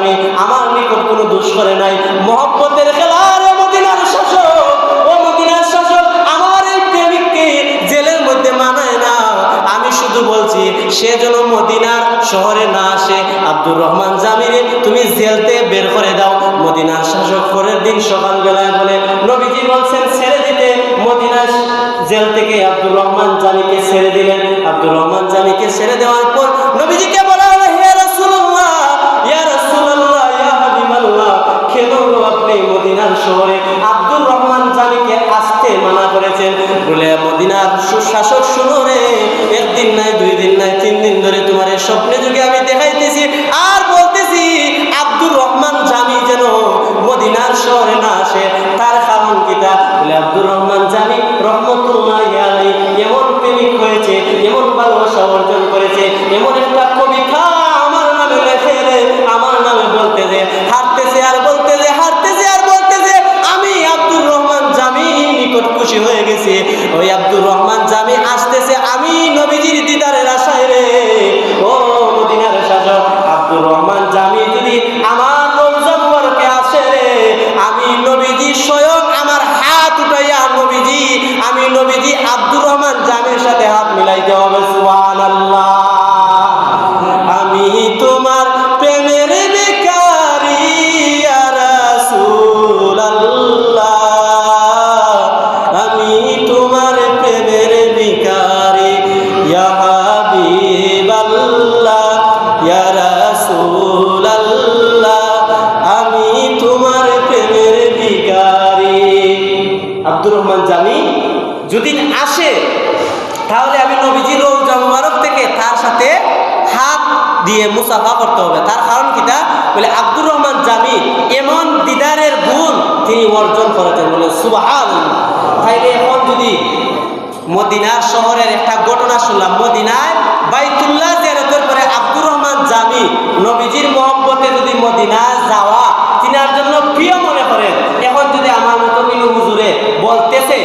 জামি আমার নিকট কোনো দোষ করে নাই। মহব্বতের খেলার মদিনার শাসক, ও মদিনার শাসক, আমার এই প্রেমিককে জেলের মধ্যে মানায় না। আমি শুধু বলছি সে যেন মদিনার শহরে না আসে। আব্দুর রহমান জামিরে তুমি জেলতে বের করে দাও। মদিনার শাসক পরের দিন সকালবেলায় বলে নবীজি বলছেন ছেড়ে দিতে। মদিনার জেল থেকে আব্দুর রহমান জামিকে ছেড়ে দিলেন। আব্দুর রহমান জামিকে ছেড়ে দেওয়ার পর নবীজিকে বলা হলো হে রাসূলুল্লাহ, ইয়া রাসূলুল্লাহ, ইয়া হাবিবাল্লাহ, কেন আপনি মদিনার শহরে আব্দুর রহমান জামিকে আসতে মানা করেছেন? বলে মদিনার সুশাসক শুনো রে, একদিন নাই, 2 দিন নাই, 3 দিন ধরে তোমার স্বপ্নে যুগে আমি দেখাইতেছি আর বলতেছি আব্দুর রহমান জামি যেন মদিনার শহরে না আসে। তার কারণ কিটা? বলে আব্দুর রহমান জামি রহমতুল্লাহি আলাইহি এমন প্রেমিক হয়েছে, এমন ভালোবাসা অর্জন করেছে, এমন একটা কবিতা আমার নামে লেখে রে, আমার নামে বলতে যে হারতেছে আর বলতেছে, হারতেছে আর বলতেছে আমি আব্দুর রহমান জামি নিকট খুশি হয়ে গেছি। ওই আব্দুর রহমান জামি আসতেছে আমি নবীজির দিদারের আশায় রে। ও মদিনার শাসক, আব্দুর রহমান জামি যদি আমার রওজা মুবারকে আসে রে, আমি নবীজি স্বয়ং আমার হাত উঠাইয়া নবীজি, আমি নবীজি আব্দুর রহমান জামির সাথে হাত মিলাইতে হবে। সুবহানাল্লাহ। আমি তোমার প্রেমের ভিখারি ইয়া রাসূলুল্লাহ, আমি তোমার প্রেমের ভিখারি ইয়া হাবিবাল্লাহ, ইয়া রাসূলুল্লাহ, আমি তোমার প্রেমের ভিখারি। আব্দুর রহমান জামি যদি আসে তাহলে আমি নবীজির রওজা মুবারক থেকে তার সাথে হাত দিয়ে মুসাফা করতে হবে। তার কারণ কিটা? বলে আব্দুর রহমান জামি এমন দিদারের গুণ তিনি অর্জন করেছেন। বলে সুবহানাল্লাহ। তাইলে এখন যদি মদিনার শহরের একটা ঘটনা শুনলাম, মদিনায় বাইতুল্লাহ জিয়ারতের পরে আব্দুর রহমান জামি নবীজির মহব্বতে যদি মদিনায় যাওয়া তিনার জন্য প্রিয় মনে করেন, এখন যদি আমার মতো কোনো হুজুরে বলতেছে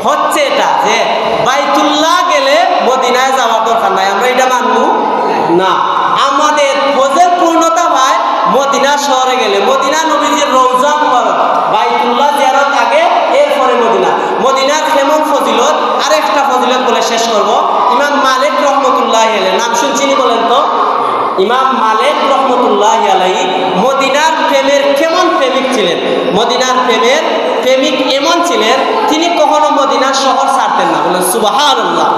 হচ্ছে এটা যে বাইতুল্লাহ গেলে মদিনায় যাওয়ার দরকার নাই, আমরা এটা মানবো না। আমাদের ফজর পূর্ণতা হয় মদিনা শহরে গেলে। মদিনা নবীজির রওজা মুবারক, বাইতুল্লাহ জিয়ারত আগে, এরপরে মদিনা। মদিনার কেমন ফজিলত, আরেকটা ফজিলত বলে শেষ করব। ইমাম মালিক রহমতুল্লাহি আলাইহি, নাম শুনছিনি বলেন তো? ইমাম মালিক রহমতুল্লাহি আলাইহি মদিনার প্রেমের কেমন প্রেমিক ছিলেন? মদিনার প্রেমের প্রেমিক এমন ছিলেন তিনি কখনো মদিনার শহর ছাড়তেন না। বলেন সুবহানাল্লাহ।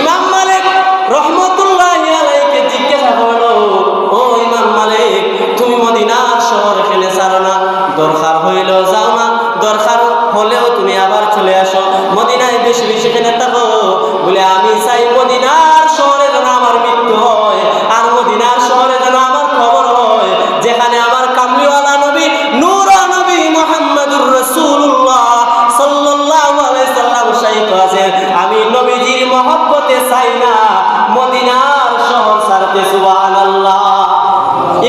ইমাম মালিক রহমতুল্লাহি আলাইহিকে জিজ্ঞাসা করলো, ও ইমাম মালিক, তুমি মদিনার শহর এখানে ছাড়ো না, দরকার হইলেও যাও না, দরকার হলেও তুমি আবার চলে আসো, মদিনায় বেশি বেশি এখানে থাকো। বলে আমি চাই মদিনার শহরে যেন আমার মৃত্যু হয়, আর মদিনার শহরে যেন আমার খবর হয় যেখানে আমার কামলিওয়ালা নবী নূর নবী মুহাম্মদুর রাসূলুল্লাহ সাল্লাল্লাহু আলাইহি সাল্লাম শাহীদ আছেন। আমি নবীজির মহব্বতে চাই না মদিনার শহর ছাড়তে। সুবহানাল্লাহ।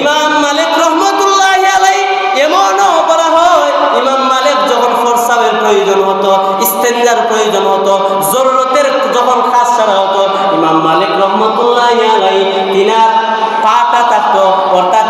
ইমাম মালিক রহমতুল্লাহি আলাইহি এমনও বলা হয়, ইমাম মালিক যখন ফরসাবের প্রয়োজন হতো, ইস্তেঞ্জার প্রয়োজন হতো, জরুরতের যখন কাজ ছাড়া হতো, ইমাম মালিক রহমতুল্লাহি আলাইহি তিনার পাটা থাকতো, অর্থাৎ